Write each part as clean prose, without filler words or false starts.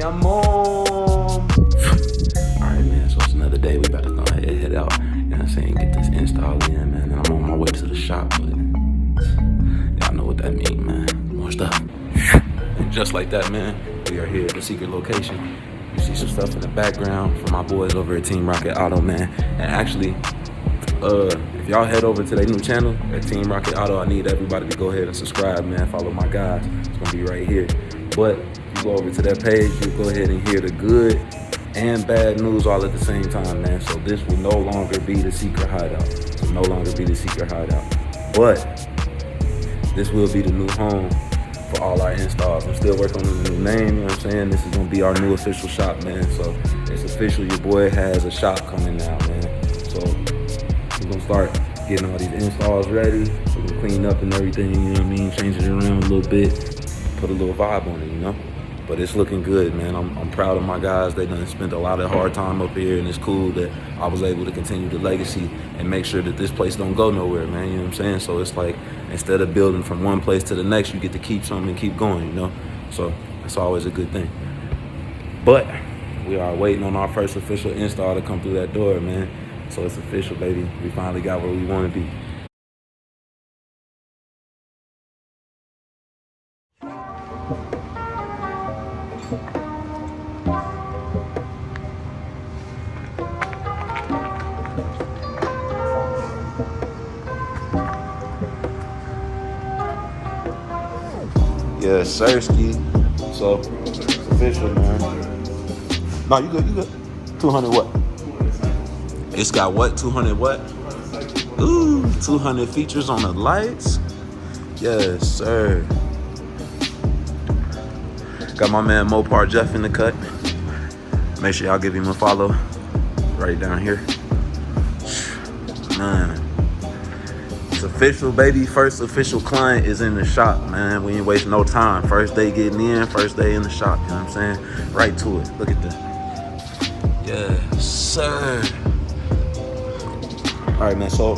I'm on. Alright, man, so it's another day. We about to go ahead and head out. You know what I'm saying? Get this install in, man. And I'm on my way to the shop, but y'all know what that means, man. More stuff. And just like that, man, we are here at the secret location. You see some stuff in the background from my boys over at Team Rocket Auto, man. And actually, if y'all head over to their new channel at Team Rocket Auto, I need everybody to go ahead and subscribe, man. Follow my guys. It's gonna be right here. But if you go over to that page, you'll go ahead and hear the good and bad news all at the same time, man. So this will no longer be the secret hideout. It will no longer be the secret hideout. But this will be the new home for all our installs. I'm still working on the new name, you know what I'm saying? This is gonna be our new official shop, man. So it's official, your boy has a shop coming now, man. So we're gonna start getting all these installs ready. We're gonna clean up and everything, you know what I mean? Change it around a little bit, put a little vibe on it, you know? But it's looking good, man. I'm proud of my guys. They done spent a lot of hard time up here, and it's cool that I was able to continue the legacy and make sure that this place don't go nowhere, man. You know what I'm saying? So it's like, instead of building from one place to the next, you get to keep something and keep going, you know? So it's always a good thing. But we are waiting on our first official install to come through that door, man. So it's official, baby. We finally got where we want to be. Yes, sirski. So it's official, man. No, you good. 200 what? It's got what? 200 what? Ooh, 200 features on the lights. Yes, sir. Got my man Mopar Jeff in the cut. Make sure y'all give him a follow right down here. Man, it's official, baby. First official client is in the shop, man. We ain't wasting no time. First day getting in, first day in the shop, you know what I'm saying? Right to it. Look at that. Yes, sir. All right, man, so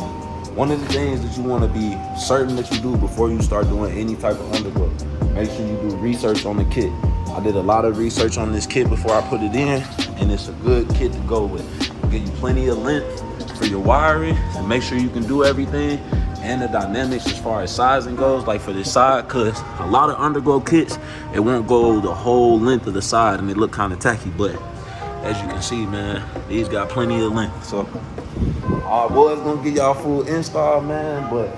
one of the things that you want to be certain that you do before you start doing any type of underglow, make sure you do research on the kit. I did a lot of research on this kit before I put it in, and it's a good kit to go with. It'll give you plenty of length for your wiring, and make sure you can do everything, and the dynamics as far as sizing goes, like for this side, because a lot of underglow kits, it won't go the whole length of the side, and they look kind of tacky, but as you can see, man, these got plenty of length. So I was gonna get y'all full install, man, but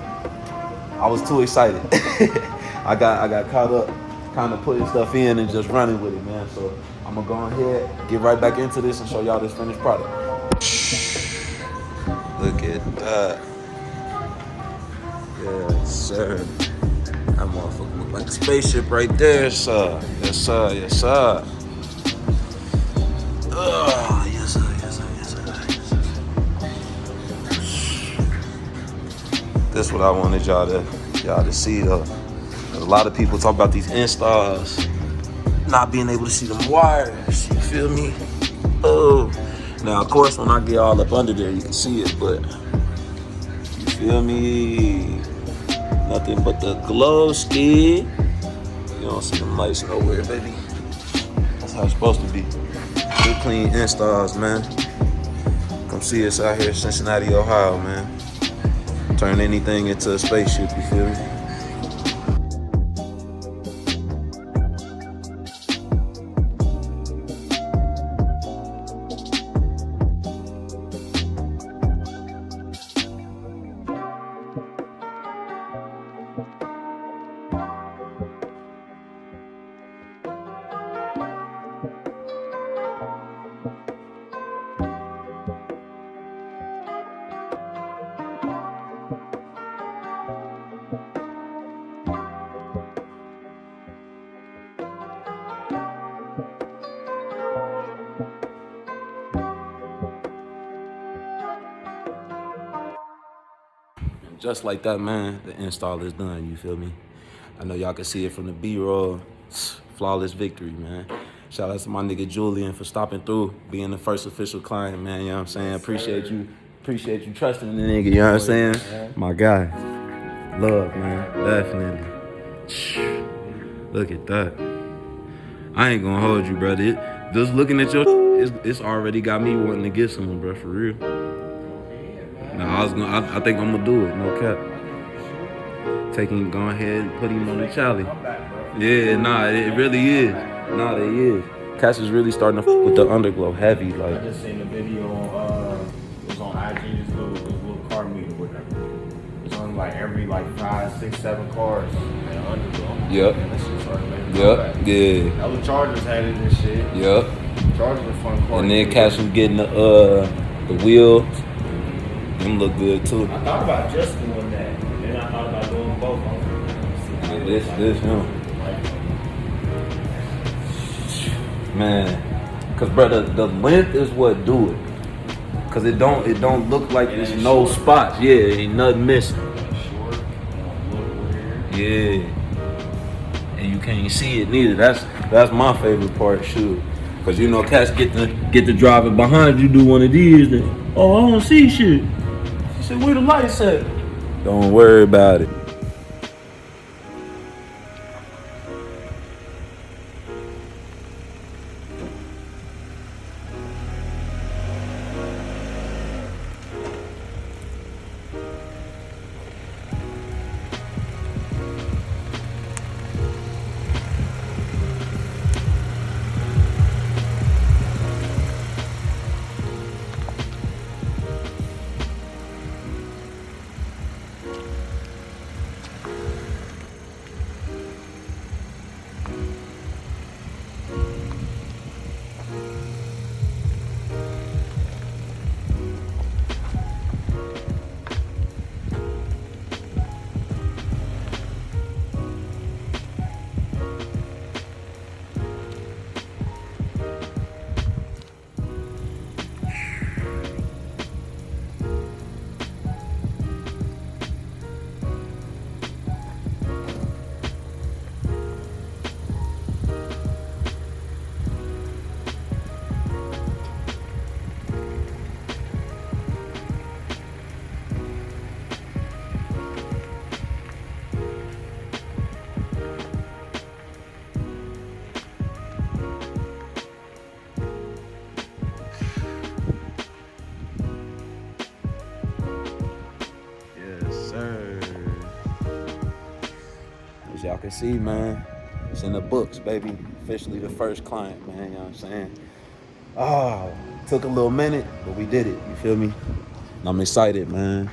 I was too excited. I got caught up kind of putting stuff in and just running with it, man. So I'm gonna go ahead, get right back into this and show y'all this finished product. Look at that. Yes, sir. That motherfucker look like a spaceship right there, sir. Yes, sir. Yes, sir. Oh, yes, sir. Yes, sir. Yes, sir. Yes, sir. This is what I wanted y'all to see, though. A lot of people talk about these installs not being able to see them wires. You feel me? Oh, now of course when I get all up under there, you can see it, but you feel me? Nothing but the glow stick. You don't see them lights nowhere, baby. That's how it's supposed to be. Good clean installs, man. Come see us out here in Cincinnati, Ohio, man. Turn anything into a spaceship, you feel me? Just like that, man, the install is done, you feel me? I know y'all can see it from the B-roll. Flawless victory, man. Shout out to my nigga Julian for stopping through, being the first official client, man, you know what I'm saying? Appreciate you trusting the nigga, you know what I'm saying? My guy. Love, man, definitely. Look at that. I ain't gonna hold you, brother. Just looking at your, it's already got me wanting to get some, bro, for real. No, I think I'm gonna do it. No cap. Go ahead and put him on the challenge. Yeah, nah, it really is. Nah, they is. Cass is really starting to with the Underglow heavy, like. I just seen the video on it was on IG, this little car meet or whatever. It's on like every like 5, 6, 7 cars in Underglow. Yep. And that shit started making Yep. Yeah. All the Chargers had it and shit. Yep. Chargers are fun cars. And then Cass was getting the wheels. Them look good too. I thought about just doing that. Then I thought about doing both. This, him. Man, cause brother, the length is what do it. Cause it don't look like there's no spots. Yeah, ain't nothing missing. Short, yeah, and you can't see it neither. That's my favorite part, shoot. Cause you know, cats get the driver behind you do one of these. Then, oh, I don't see shit. She said, where the lights at? Don't worry about it. As y'all can see, man, it's in the books, baby. Officially the first client, man, you know what I'm saying? Oh, took a little minute, but we did it, you feel me? And I'm excited, man.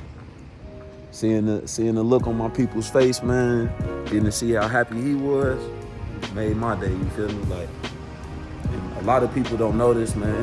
Seeing the look on my people's face, man, getting to see how happy he was, made my day, you feel me? Like, and a lot of people don't know this, man.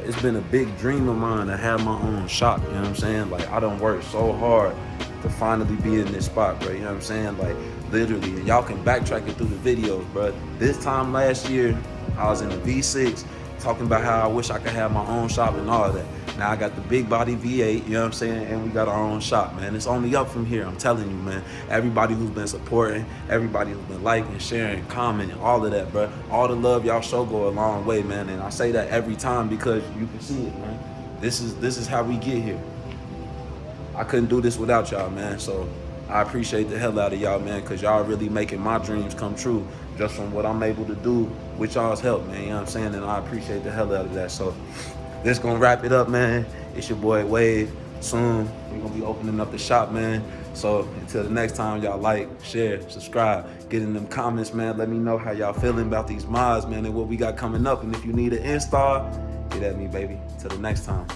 It's been a big dream of mine to have my own shop, you know what I'm saying? Like, I done worked so hard to finally be in this spot, bro, you know what I'm saying? Like, literally, and y'all can backtrack it through the videos, bro. This time last year, I was in the V6, talking about how I wish I could have my own shop and all of that. Now I got the big body V8, you know what I'm saying? And we got our own shop, man. It's only up from here, I'm telling you, man. Everybody who's been supporting, everybody who's been liking, sharing, commenting, all of that, bro. All the love y'all show go a long way, man. And I say that every time because you can see it, man. This is how we get here. I couldn't do this without y'all, man. So I appreciate the hell out of y'all, man, because y'all really making my dreams come true just from what I'm able to do with y'all's help, man. You know what I'm saying? And I appreciate the hell out of that. So this gonna wrap it up, man. It's your boy Wave. Soon we're gonna be opening up the shop, man. So until the next time, y'all like, share, subscribe, get in them comments, man. Let me know how y'all feeling about these mods, man, and what we got coming up. And if you need an install, get at me, baby. Till the next time.